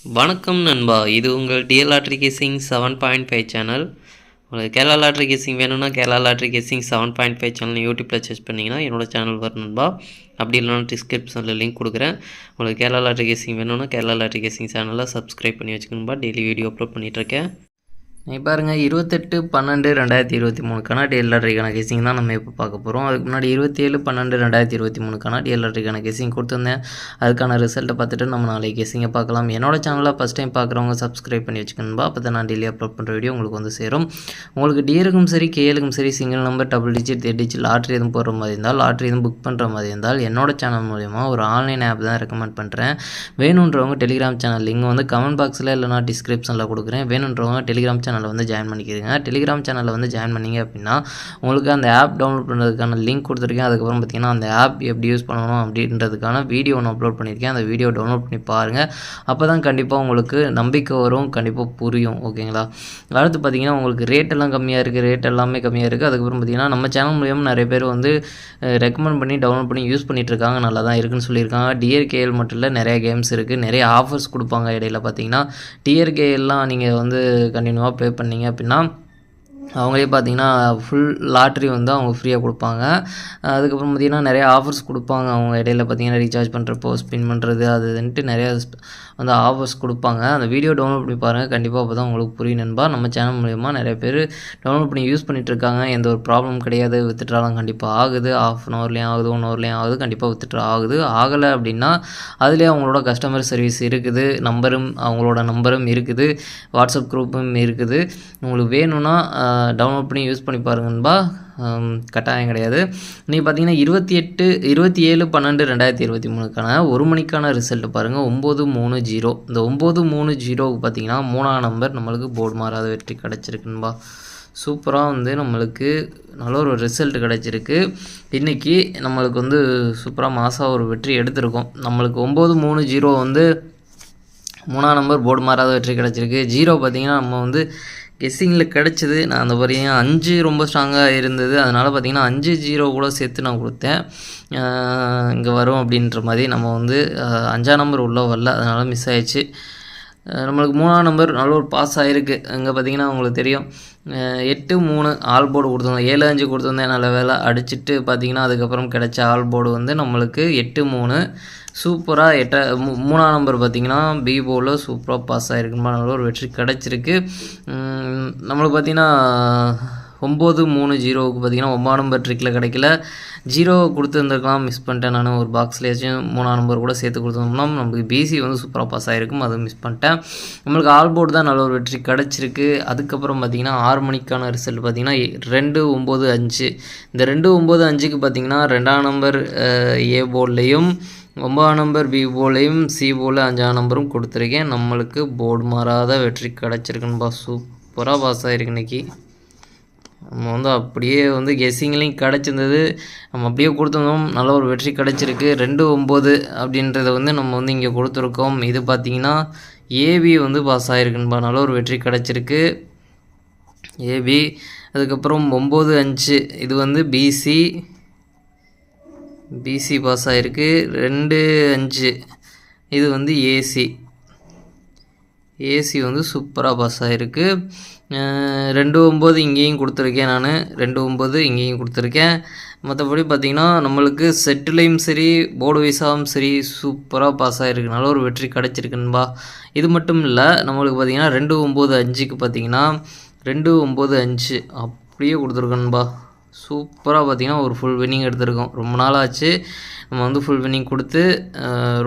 வணக்கம் நண்பா, இது உங்கள் டிஎல் லாட்ரி கேசிங் 7.5 சேனல். உங்களுக்கு கேரளா லாட்ரி கேசிங் வேணும்னா கேரளா லாட்ரி கேசிங் 7.5 சேனல் யூடியூப்பில் சர்ச் பண்ணிங்கன்னா என்னோட சேனல் வரும் நண்பா. அப்படி இல்லைனா டிஸ்கிரிப்ஷனில் லிங்க் கொடுக்குறேன். உங்களுக்கு கேரளா லாட்ரி கேசிங் வேணும்னா கேரளா லாட்ரி கேசிங் சேனலில் சப்ஸ்கிரைப் பண்ணி வச்சுக்கணும்பா. டெய்லி வீடியோ அப்லோட் பண்ணிகிட்ருக்கேன். பாருங்கள், 28/12/2023 டிஎல் லாட்ரிக்கான கேசிங் தான் நம்ம இப்போ பார்க்க போகிறோம். அதுக்கு முன்னாடி 27/12/2023 டிஎல் லாட்ரிக்கான கேசிங் கொடுத்துருந்தேன். அதுக்கான ரிசல்ட்டை பார்த்துட்டு நம்ம நாளைக்கு கேசிங்கை பார்க்கலாம். என்னோட சேனலில் ஃபஸ்ட் டைம் பார்க்குறவங்க சப்ஸ்கிரைப் பண்ணி வச்சுக்கணும்பா. அப்போ தான் நான் டெய்லி அப்லோட் பண்ணுற வீடியோ உங்களுக்கு வந்து சேரும். உங்களுக்கு டிஏருக்கும் சரி கேஎலுக்கும் சரி single number double digit 8 digit lottery எதுவும் போடுற மாதிரி இருந்தால், லாட்ரி எதுவும் புக் பண்ணுற மாதிரி இருந்தால் என்னோட சேனல் மூலிமா ஒரு ஆன்லைன் ஆப் தான் ரெக்கமெண்ட் பண்ணுறேன். வேணுன்றவங்க டெலிகிராம் சேனல் லிங்க் வந்து கமெண்ட் பாக்ஸில் இல்லைனா டிஸ்கிரிப்ஷனில் கொடுக்குறேன். வேணுன்றவங்க டெலிகிராம் சேனலில் வந்து ஜாயின் பண்ணிக்கிறீங்க. டெலிகிராம் சேனலில் வந்து ஜாயின் பண்ணிங்க அப்படின்னா உங்களுக்கு அந்த ஆப் டவுன்லோட் பண்ணுறதுக்கான லிங்க் கொடுத்துருக்கேன். அதுக்கப்புறம் பார்த்திங்கன்னா அந்த ஆப் எப்படி யூஸ் பண்ணணும் அப்படின்றதுக்கான வீடியோ ஒன்று அப்லோட் பண்ணியிருக்கேன். அந்த வீடியோ டவுன்லோட் பண்ணி பாருங்கள். அப்போ தான் கண்டிப்பாக உங்களுக்கு நம்பிக்கை வரும், கண்டிப்பாக புரியும். ஓகேங்களா? அடுத்து பார்த்திங்கன்னா உங்களுக்கு ரேட்டெல்லாம் கம்மியாக இருக்குது, ரேட் எல்லாமே கம்மியாக இருக்குது. அதுக்கப்புறம் பார்த்திங்கன்னா நம்ம சேனல் மூலியமாக நிறைய பேர் வந்து ரெக்கமெண்ட் பண்ணி டவுன்லோட் பண்ணி யூஸ் பண்ணிகிட்ருக்காங்க. நல்லா தான் இருக்குன்னு சொல்லியிருக்காங்க. டிஆர்கேஎல் மட்டும் இல்லை, நிறைய கேம்ஸ் இருக்குது, நிறைய ஆஃபர்ஸ் கொடுப்பாங்க. இடையில பார்த்திங்கன்னா டிஆர்கேஎல்லாம் நீங்கள் வந்து கண்டினியூவாக ப்ளே பண்ணிங்க அப்படின்னா அவங்களே பார்த்திங்கன்னா ஃபுல் லாட்ரி வந்து அவங்க ஃப்ரீயாக கொடுப்பாங்க. அதுக்கப்புறம் பார்த்திங்கன்னா நிறையா ஆஃபர்ஸ் கொடுப்பாங்க. அவங்க இடையில பார்த்திங்கன்னா ரீசார்ஜ் பண்ணுறப்போ ஸ்பின் பண்ணுறது அதுன்ட்டு நிறையா அந்த ஆஃபர்ஸ் கொடுப்பாங்க. அந்த வீடியோ டவுன்லோட் பண்ணி பாருங்கள், கண்டிப்பாக அப்போ தான் உங்களுக்கு புரியும் நண்பா. நம்ம சேனல் மூலிமா நிறைய பேர் டவுன்லோட் பண்ணி யூஸ் பண்ணிகிட்ருக்காங்க. எந்த ஒரு ப்ராப்ளம் கிடையாது. வித்துட்ராலாம் கண்டிப்பாக ஆகுது. 1/2 ஹவர்லேயும் ஆகுது, 1 ஹவர்லேயும் ஆகுது. கண்டிப்பாக வித்துட்ரா ஆகுது. ஆகலை அப்படின்னா அதுலேயே அவங்களோட கஸ்டமர் சர்வீஸ் இருக்குது, அவங்களோட நம்பரும் இருக்குது, வாட்ஸ்அப் குரூப்பும் இருக்குது. உங்களுக்கு வேணும்னா டவுன்லோட் பண்ணி யூஸ் பண்ணி பாருங்கன்பா. கட்டாயம் கிடையாது. நீங்கள் பார்த்தீங்கன்னா 27/12/2023 1 மணிக்கான ரிசல்ட் பாருங்கள். 930. இந்த 930க்கு பார்த்தீங்கன்னா 3ஆம் நம்பர் நம்மளுக்கு போர்டு மாறாத வெற்றி கிடச்சிருக்குன்பா. சூப்பராக வந்து நம்மளுக்கு நல்ல ஒரு ரிசல்ட் கிடச்சிருக்கு. இன்றைக்கி நம்மளுக்கு வந்து சூப்பராக மாதம் ஒரு வெற்றி எடுத்திருக்கோம். நம்மளுக்கு 930 வந்து 3ஆம் நம்பர் போர்டு மாறாத வெற்றி கிடச்சிருக்கு. 0 பார்த்திங்கன்னா நம்ம வந்து கெஸ்ஸிங்கில் கிடச்சிது. நான் அந்த வரையும் 5 ரொம்ப ஸ்ட்ராங்காக இருந்தது. அதனால் பார்த்திங்கன்னா 5-0 கூட சேர்த்து நான் கொடுத்தேன். இங்கே வரும் அப்படின்ற மாதிரி நம்ம வந்து 5ஆம் நம்பர் உள்ளே வரல, அதனால் மிஸ் ஆயிடுச்சு. நம்மளுக்கு 3ஆம் நம்பர் நல்ல ஒரு பாஸ் ஆகிருக்கு. அங்கே பார்த்திங்கன்னா உங்களுக்கு தெரியும் 8-3 ஆல் போர்டு கொடுத்துருந்தோம். 7-5 கொடுத்துருந்தேன். நல்ல வேலை அடிச்சுட்டு பார்த்திங்கன்னா அதுக்கப்புறம் கிடைச்ச ஆல் போர்டு வந்து நம்மளுக்கு 8-3 சூப்பராக 3ஆம் நம்பர் பார்த்திங்கன்னா பி போர்டில் சூப்பராக பாஸ் ஆகிருக்குமா. நல்ல ஒரு வெற்றி கிடச்சிருக்கு. நம்மளுக்கு பார்த்திங்கன்னா 930க்கு பார்த்திங்கன்னா 9ஆம் நம்பர் ட்ரிக்கில் கிடைக்கல. 0 கொடுத்துருந்துருக்கலாம், மிஸ் பண்ணிட்டேன். நான் ஒரு பாக்ஸ்லேயாச்சும் 3ஆம் நம்பர் கூட சேர்த்து கொடுத்துருந்தோம்னா நமக்கு பிசி வந்து சூப்பராக பாஸ் ஆகிருக்கும். அதுவும் மிஸ் பண்ணிட்டேன். நம்மளுக்கு ஆல் போர்டு தான் நல்ல ஒரு வெற்றி கிடச்சிருக்கு. அதுக்கப்புறம் பார்த்திங்கன்னா 6 மணிக்கான ரிசல்ட் பார்த்திங்கன்னா 2-9-5. இந்த 2-9-5க்கு பார்த்திங்கன்னா 2ஆம் நம்பர் ஏ போர்ட்லேயும் 9ஆம் நம்பர் பி போர்ட்லேயும் சி போர்டில் 5ஆம் நம்பரும் கொடுத்துருக்கேன். நம்மளுக்கு போர்டு மாறாத வெற்றி கிடச்சிருக்குன்பா. சூப்பராக பாஸ் ஆகிருக்கு. இன்றைக்கி நம்ம வந்து அப்படியே வந்து கெஸ்ஸிங்லேயும் கிடச்சிருந்தது, நம்ம அப்படியே கொடுத்துருந்தோம். நல்ல ஒரு வெற்றி கிடச்சிருக்கு. 2-9 அப்படின்றத வந்து நம்ம வந்து இங்கே கொடுத்துருக்கோம். இது பார்த்திங்கன்னா ஏபி வந்து பாஸ் ஆகிருக்குன்பா. நல்ல ஒரு வெற்றி கிடச்சிருக்கு ஏபி. அதுக்கப்புறம் 9-5 இது வந்து பிசி பாஸ் ஆகிருக்கு. 2-5 இது வந்து ஏசி வந்து சூப்பராக பாஸ் ஆகிருக்கு. 2-9 இங்கேயும் கொடுத்துருக்கேன். நான் 2-9 இங்கேயும் கொடுத்துருக்கேன். மற்றபடி பார்த்திங்கன்னா நம்மளுக்கு செட்டிலையும் சரி போர்டு வைஸாகவும் சரி சூப்பராக பாஸ் ஆகிருக்கு. நல்ல ஒரு வெற்றி கிடச்சிருக்குன்பா. இது மட்டும் இல்லை, நம்மளுக்கு பார்த்திங்கன்னா 2-9-5க்கு பார்த்திங்கன்னா 2-9-5 அப்படியே கொடுத்துருக்கணும்பா. சூப்பராக பார்த்திங்கன்னா ஒரு ஃபுல் வின்னிங் எடுத்திருக்கோம். ரொம்ப நாள் ஆச்சு நம்ம வந்து ஃபுல் வின்னிங் கொடுத்து.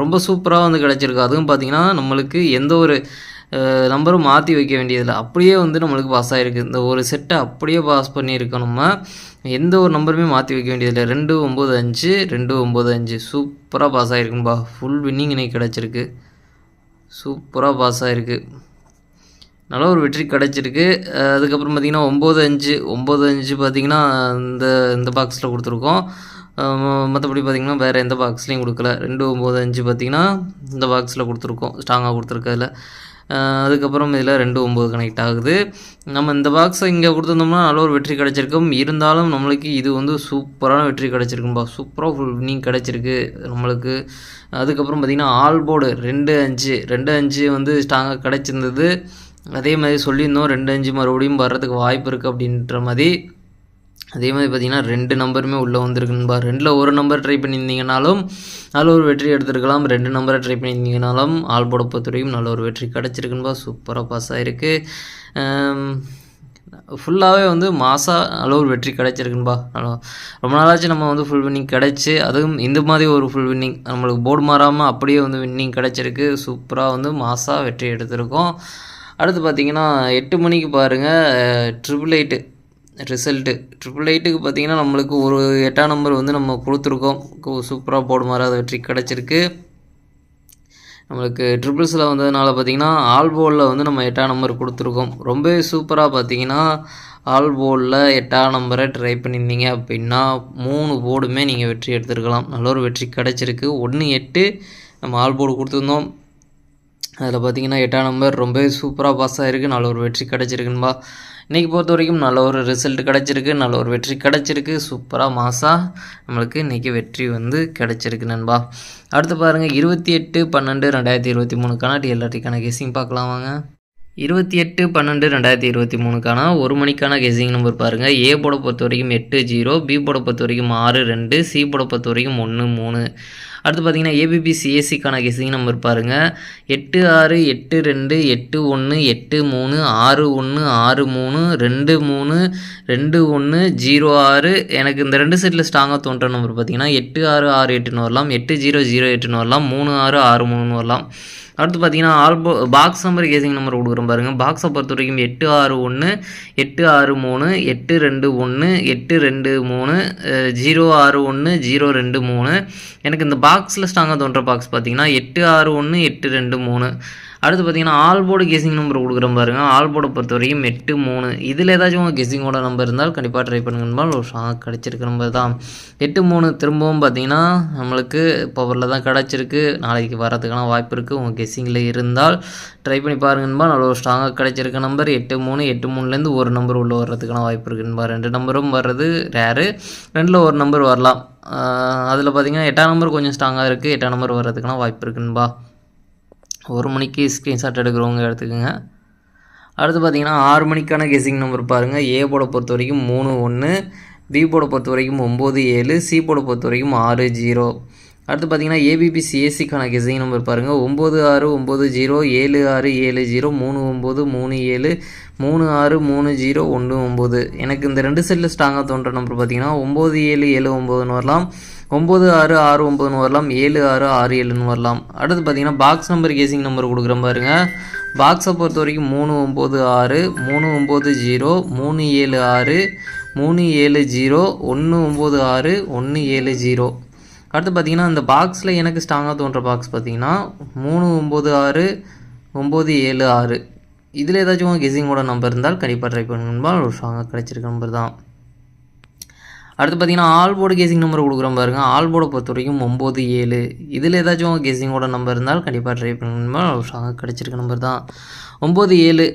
ரொம்ப சூப்பராக வந்து கிடச்சிருக்கு. அதுவும் பார்த்திங்கன்னா நம்மளுக்கு எந்த ஒரு நம்பரும் மாற்றி வைக்க வேண்டியதில்லை, அப்படியே வந்து நம்மளுக்கு பாஸ் ஆகிருக்கு. இந்த ஒரு செட்டை அப்படியே பாஸ் பண்ணியிருக்கோம். நம்ம எந்த ஒரு நம்பருமே மாற்றி வைக்க வேண்டியதில்லை. 2-9-5 சூப்பராக பாஸ் ஆகிருக்குன்பா. ஃபுல் வின்னிங் இன்றைக்கி கிடச்சிருக்கு. சூப்பராக பாஸ் ஆகிருக்கு. நல்ல ஒரு வெற்றி கிடச்சிருக்கு. அதுக்கப்புறம் பார்த்திங்கன்னா 9-5 பார்த்திங்கன்னா இந்த பாக்ஸில் கொடுத்துருக்கோம். மற்றபடி பார்த்திங்கன்னா வேறு எந்த பாக்ஸ்லேயும் கொடுக்கல. 2-9-5 பார்த்திங்கன்னா இந்த பாக்ஸில் கொடுத்துருக்கோம், ஸ்ட்ராங்காக கொடுத்துருக்கதில்ல. அதுக்கப்புறம் இதில் 2 9 கனெக்ட் ஆகுது. நம்ம இந்த பாக்ஸை இங்கே கொடுத்துருந்தோம்னா நல்ல ஒரு வெற்றி கிடச்சிருக்கும். இருந்தாலும் நம்மளுக்கு இது வந்து சூப்பரான வெற்றி கிடச்சிருக்கும்பா. சூப்பராக ஃபுல் வின்னிங் கிடச்சிருக்கு நம்மளுக்கு. அதுக்கப்புறம் பார்த்திங்கன்னா ஆல் போர்டு 2-5 வந்து ஸ்ட்ராங்காக கிடச்சிருந்தது. அதே மாதிரி சொல்லியிருந்தோம் 2-5 மறுபடியும் வர்றதுக்கு வாய்ப்பு இருக்குது அப்படின்ற மாதிரி. அதே மாதிரி பார்த்திங்கன்னா 2 நம்பருமே உள்ளே வந்திருக்குன்பா. 2ல் ஒரு நம்பர் ட்ரை பண்ணியிருந்தீங்கனாலும் நல்ல ஒரு வெற்றி எடுத்துருக்கலாம். 2 நம்பரை ட்ரை பண்ணியிருந்தீங்கனாலும் ஆல் போர்டை பொறுத்தவரைக்கும் நல்ல ஒரு வெற்றி கிடச்சிருக்குன்பா. சூப்பராக பாஸ் ஆகிருக்கு. ஃபுல்லாகவே வந்து மாதம் நல்ல ஒரு வெற்றி கிடச்சிருக்குன்பா. ரொம்ப நாளாச்சு நம்ம வந்து ஃபுல் வின்னிங் கிடச்சி, அதுவும் இந்த மாதிரி ஒரு ஃபுல் வின்னிங் நம்மளுக்கு போர்டு மாறாமல் அப்படியே வந்து வின்னிங் கிடச்சிருக்கு. சூப்பராக வந்து மாதம் வெற்றி எடுத்திருக்கோம். அடுத்து பார்த்திங்கன்னா 8 மணிக்கு பாருங்கள் 888 ரிசல்ட்டு. 888க்கு பார்த்திங்கன்னா நம்மளுக்கு ஒரு 8ஆம் நம்பர் வந்து நம்ம கொடுத்துருக்கோம். சூப்பராக போர்டு மாறாத வெற்றி கிடச்சிருக்கு நம்மளுக்கு. ட்ரிபிள்ஸில் வந்ததுனால பார்த்திங்கன்னா ஆல் போர்டில் வந்து நம்ம 8ஆம் நம்பர் கொடுத்துருக்கோம். ரொம்ப சூப்பராக பார்த்திங்கன்னா ஆல் போர்டில் 8ஆம் நம்பரை ட்ரை பண்ணியிருந்தீங்க அப்படின்னா 3 போர்டுமே நீங்கள் வெற்றி எடுத்துருக்கலாம். நல்ல ஒரு வெற்றி கிடச்சிருக்கு. 1-8 நம்ம ஆல் போர்டு கொடுத்துருந்தோம். அதில் பார்த்திங்கன்னா 8ஆம் நம்பர் ரொம்ப சூப்பராக பாஸ் ஆகிருக்கு. நல்ல ஒரு வெற்றி கிடச்சிருக்குன்பா. இன்றைக்கி பொறுத்த வரைக்கும் நல்ல ஒரு ரிசல்ட் கிடச்சிருக்கு. நல்ல ஒரு வெற்றி கிடச்சிருக்கு. சூப்பராக மாதம் நம்மளுக்கு இன்றைக்கி வெற்றி வந்து கிடச்சிருக்கு நண்பா. அடுத்து பாருங்கள் 28/12/2023க்கான டிஎல்ஆர்டிக்கான கெஸ்ஸிங் பார்க்கலாம் வாங்க. 28/12/2023க்கான 1 மணிக்கான கெஸ்ஸிங் நம்பர் பாருங்கள். ஏ போர்டை பொறுத்த வரைக்கும் 80, பி போர்டை பொறுத்த வரைக்கும் 62, சி போர்டை பொறுத்த வரைக்கும் 13. அடுத்து பார்த்திங்கன்னா ஏபிபி சிஎஸ்சிக்கான கெஸ்ஸிங் நம்பர் பாருங்கள். 86, 82, 81, 83, 61, 63, 23, 21, 06. எனக்கு இந்த 2 செட்டில் ஸ்ட்ராங்காக தோன்ற நம்பர் பார்த்திங்கன்னா 8668ன்னு வரலாம், 8008ன்னு வரலாம், 3663ன்னு வரலாம். அடுத்து பார்த்திங்கன்னா பாக்ஸ் நம்பர் கேசிங் நம்பர் கொடுக்குறோம் பாருங்கள். பாக்ஸை பொறுத்த வரைக்கும் 861, 863, 821, 823, 061, 023. எனக்கு இந்த பாக்ஸில் ஸ்ட்ராங்காக தோன்ற பாக்ஸ் பார்த்திங்கன்னா 861, 823. அடுத்து பார்த்திங்கன்னா ஆல் போர்டு கெஸ்ஸிங் நம்பர் கொடுக்குறோம் பாருங்கள். ஆல் போர்டை பொறுத்த வரைக்கும் 83. இதில் ஏதாச்சும் உங்கள் கெஸ்ஸிங்கோட நம்பர் இருந்தால் கண்டிப்பாக ட்ரை பண்ணுங்கன்னு ஒரு ஸ்ட்ராங்காக கிடச்சிருக்க நம்பர் தான் 83. திரும்பவும் பார்த்திங்கன்னா நம்மளுக்கு பவரில் தான் கிடச்சிருக்கு. நாளைக்கு வரதுக்கான வாய்ப்பு இருக்குது. உங்கள் கெஸ்ஸிங்கில் இருந்தால் ட்ரை பண்ணி பாருங்கன்பா. நல்ல ஒரு ஸ்ட்ராங்காக கிடச்சிருக்க நம்பர் 83. 83லேருந்து ஒரு நம்பர் உள்ளே வர்றதுக்கான வாய்ப்பு இருக்குன்பா. 2 நம்பரும் வர்றது ரேரு. 2ல் ஒரு நம்பர் வரலாம். அதில் பார்த்திங்கன்னா 8ஆம் நம்பர் கொஞ்சம் ஸ்ட்ராங்காக இருக்குது. 8ஆம் நம்பர் வர்றதுக்கான வாய்ப்பு இருக்குன்பா. 1 மணிக்கு ஸ்க்ரீன்ஷாட் எடுக்கிறவங்க எடுத்துக்கோங்க. அடுத்து பார்த்திங்கன்னா 6 மணிக்கான கெஸ்ஸிங் நம்பர் பாருங்கள். ஏ போர்டை பொறுத்த வரைக்கும் 31, பி போர்டை பொறுத்த வரைக்கும் 97, சி போர்டை பொறுத்த வரைக்கும் 60. அடுத்து பார்த்திங்கன்னா ஏபிபி சிஎஸ்சிக்கான கெஸ்ஸிங் நம்பர் பாருங்கள். 9690, 7670, 3937, 3630, 19. எனக்கு இந்த 2 செட்டில் ஸ்ட்ராங்காக தோன்ற நம்பர் பார்த்திங்கன்னா 9779ன்னு வரலாம், 9669ன்னு வரலாம், 7667ன்னு வரலாம். அடுத்து பார்த்திங்கன்னா பாக்ஸ் நம்பர் கேசிங் நம்பர் கொடுக்குறேன் பாருங்கள். பாக்ஸை பொறுத்த வரைக்கும் 396, 390, 376, 370, 196, 170. அடுத்து பார்த்திங்கன்னா இந்த பாக்ஸில் எனக்கு ஸ்ட்ராங்காக தோன்ற பாக்ஸ் பார்த்திங்கன்னா 396, 976. இதில் ஏதாச்சும் உங்கள் கெஸ்ஸிங்கோட நம்பர் இருந்தால் கண்டிப்பாக ட்ரை பண்ணுங்கன்பா. ஒரு ஸ்ட்ராங்காக கிடச்சிருக்க நம்பர் தான். அடுத்து பார்த்திங்கன்னா ஆல் போர்டு கேசிங் நம்பர் கொடுக்குறோம் பாருங்கள். ஆல் போர்டை பொறுத்த வரைக்கும் 97. இதில் ஏதாச்சும் உங்கள் கெஸ்ஸிங்கோட நம்பர் இருந்தால் கண்டிப்பாக ட்ரை பண்ணுங்கன்பா. ஒரு ஸ்ட்ராங்காக கிடச்சிருக்க நம்பர் தான் 97.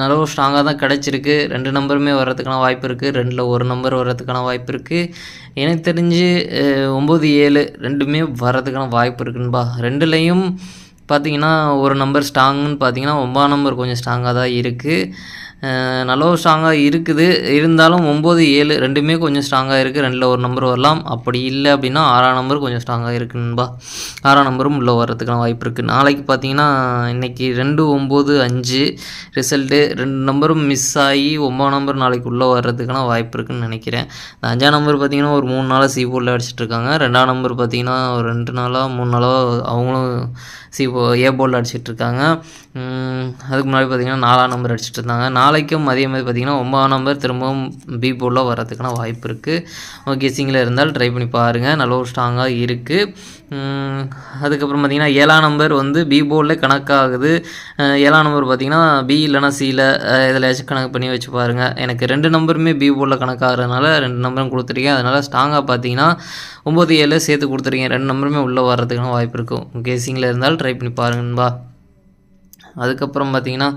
நல்ல ஒரு ஸ்ட்ராங்காக தான் கிடச்சிருக்கு. 2 நம்பருமே வர்றதுக்கான வாய்ப்பு இருக்குது. 2ல் ஒரு நம்பர் வர்றதுக்கான வாய்ப்பு இருக்குது. எனக்கு தெரிஞ்சு 97 2மே வர்றதுக்கான வாய்ப்பு இருக்குன்பா. 2லேயும் பார்த்திங்கன்னா ஒரு நம்பர் ஸ்ட்ராங்குன்னு பார்த்திங்கன்னா 9ஆம் நம்பர் கொஞ்சம் ஸ்ட்ராங்காக தான் இருக்குது. நல்ல ஒரு ஸ்ட்ராங்காக இருக்குது. இருந்தாலும் 9 7 2மே கொஞ்சம் ஸ்ட்ராங்காக இருக்குது. 2ல் ஒரு நம்பர் வரலாம். அப்படி இல்லை அப்படின்னா 6ஆம் நம்பர் கொஞ்சம் ஸ்ட்ராங்காக இருக்குன்பா. 6ஆம் நம்பரும் உள்ளே வர்றதுக்கான வாய்ப்பு இருக்குது. நாளைக்கு பார்த்தீங்கன்னா இன்றைக்கி 2 9 5 ரிசல்ட்டு 2 நம்பரும் மிஸ் ஆகி 9ஆம் நம்பர் நாளைக்கு உள்ளே வர்றதுக்கான வாய்ப்பு இருக்குதுன்னு நினைக்கிறேன். 5ஆம் நம்பர் பார்த்திங்கன்னா ஒரு 3 நாளாக சி போர்டில் அடிச்சிட்ருக்காங்க. 2ஆம் நம்பர் பார்த்திங்கன்னா ஒரு 2 நாளாக 3 நாளாக அவங்களும் ஏ போர்டில் அடிச்சிட்ருக்காங்க. அதுக்கு முன்னாடி பார்த்திங்கன்னா 4ஆம் நம்பர் அடிச்சிட்டு இருந்தாங்க. நாளைக்கும் அதே மாதிரி பார்த்திங்கன்னா 9ஆம் நம்பர் திரும்பவும் பி போர்டில் வர்றதுக்கான வாய்ப்பு இருக்குது. கெஸ்ஸிங்கில் இருந்தால் ட்ரை பண்ணி பாருங்கள். நல்ல ஒரு ஸ்ட்ராங்காக இருக்குது. அதுக்கப்புறம் பார்த்திங்கன்னா 7ஆம் நம்பர் வந்து பி போர்டில் கணக்காகுது. 7ஆம் நம்பர் பார்த்திங்கன்னா பி இல்லைனா சியில் இதில் ஏதாச்சும் கணக்கு பண்ணி வச்சு பாருங்கள். எனக்கு 2 நம்பருமே பி போர்டில் கணக்காகிறதுனால 2 நம்பரும் கொடுத்துருக்கேன். அதனால் ஸ்ட்ராங்காக பார்த்திங்கன்னா 9 7 சேர்த்து கொடுத்துருக்கேன். 2 நம்பருமே உள்ளே வர்றதுக்கான வாய்ப்பு இருக்கும். கெஸ்ஸிங்கில் இருந்தால் ட்ரை பண்ணி பாருங்கன்பா. அதுக்கப்புறம் பார்த்தீங்கன்னா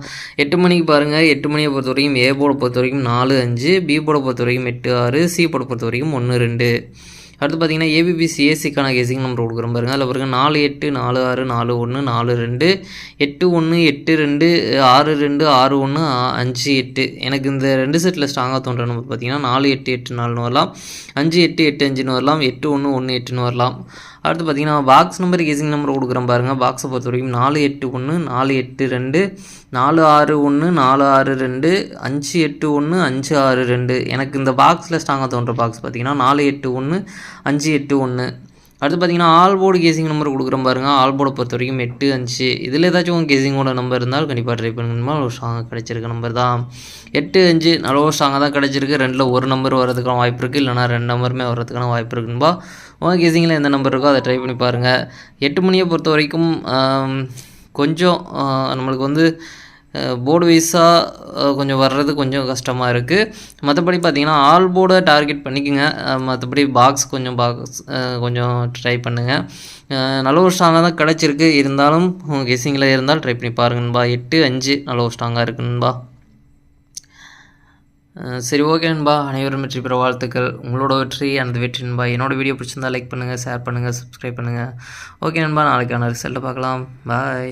8 மணிக்கு பாருங்கள். 8 மணியை பொறுத்த வரைக்கும் ஏ போர்டை பொறுத்த வரைக்கும் 4, 5, பி போர்டை பொறுத்த வரைக்கும் 8, 6, சி போர்டை பொறுத்த வரைக்கும் 1, 2. அடுத்து பார்த்தீங்கன்னா ஏபிபி சிஎஸ்சிக்கான கெஸிங் நம்பர் கொடுக்குறோம் பாருங்கள். அதில் பாருங்கள் 4, 8, 4, 6, 4, 1, 4, 2, 8, 1, 8, 2, 6, 2, 6, 1, 5, 8. எனக்கு இந்த 2 செட்டில் ஸ்ட்ராங்காக தோன்ற நம்பர் பார்த்தீங்கன்னா 4, 8, 8, 4ன்னு வரலாம், 5, 8, 8, 5ன்னு வரலாம், 8, 1, 1, 8ன்னு வரலாம். அடுத்து பார்த்தீங்கன்னா பாக்ஸ் நம்பர் கெஸிங் நம்பர் கொடுக்குறேன் பாருங்கள். பாக்ஸை பொறுத்த வரைக்கும் 4, 8, 1, 4, 8, 2, 4, 6, 1, 4, 6, 2, 5, 8, 1, 5, 6, 2. எனக்கு இந்த பாக்ஸில் ஸ்ட்ராங்காக தோன்ற பாக்ஸ் பார்த்தீங்கன்னா 4, 8, 1, 5, 8, 1. அடுத்து பார்த்தீங்கன்னா ஆல் போர்டு கேசிங் நம்பர் கொடுக்குறோம் பாருங்கள். ஆல் போர்டை பொறுத்த வரைக்கும் 8, 5. இதில் ஏதாச்சும் உங்கள் கேசிங்கோட நம்பர் இருந்தால் கண்டிப்பாக ட்ரை பண்ணுங்கம்மா. ஒரு ஸ்ட்ராங்காக கிடச்சிருக்க நம்பர் தான் 8, 5. நல்ல ஒரு ஸ்ட்ராங்காக தான் கிடச்சிருக்கு. 2ல் ஒரு நம்பர் வரதுக்கான வாய்ப்பு இருக்குது, இல்லைனா 2 நம்பருமே வரதுக்கான வாய்ப்பு இருக்குன்பா. உங்கள் கேசிங்கில் எந்த நம்பர் இருக்கோ அதை ட்ரை பண்ணி பாருங்கள். 8 மணியை பொறுத்த வரைக்கும் கொஞ்சம் நம்மளுக்கு வந்து போர்டு வைஸாக கொஞ்சம் வர்றது கொஞ்சம் கஷ்டமாக இருக்குது. மற்றபடி பார்த்திங்கன்னா ஆல் போர்டை டார்கெட் பண்ணிக்கோங்க. மற்றபடி பாக்ஸ் கொஞ்சம் ட்ரை பண்ணுங்கள். நல்ல ஒரு ஸ்ட்ராங்காக தான் கிடச்சிருக்கு. இருந்தாலும் கெஸ்ஸிங்கில் இருந்தால் ட்ரை பண்ணி பாருங்கன்பா. 8, 5 நல்ல ஒரு ஸ்ட்ராங்காக இருக்குன்பா. சரி, ஓகே நண்பா. அனைவரும் வெற்றி பெற வாழ்த்துக்கள். உங்களோட வெற்றி அந்த வெற்றி நண்பா. என்னோட வீடியோ பிடிச்சிருந்தால் லைக் பண்ணுங்கள், ஷேர் பண்ணுங்கள், சப்ஸ்கிரைப் பண்ணுங்கள். ஓகே நண்பா, நாளைக்கான ரிசல்ட்டை பார்க்கலாம். பாய்.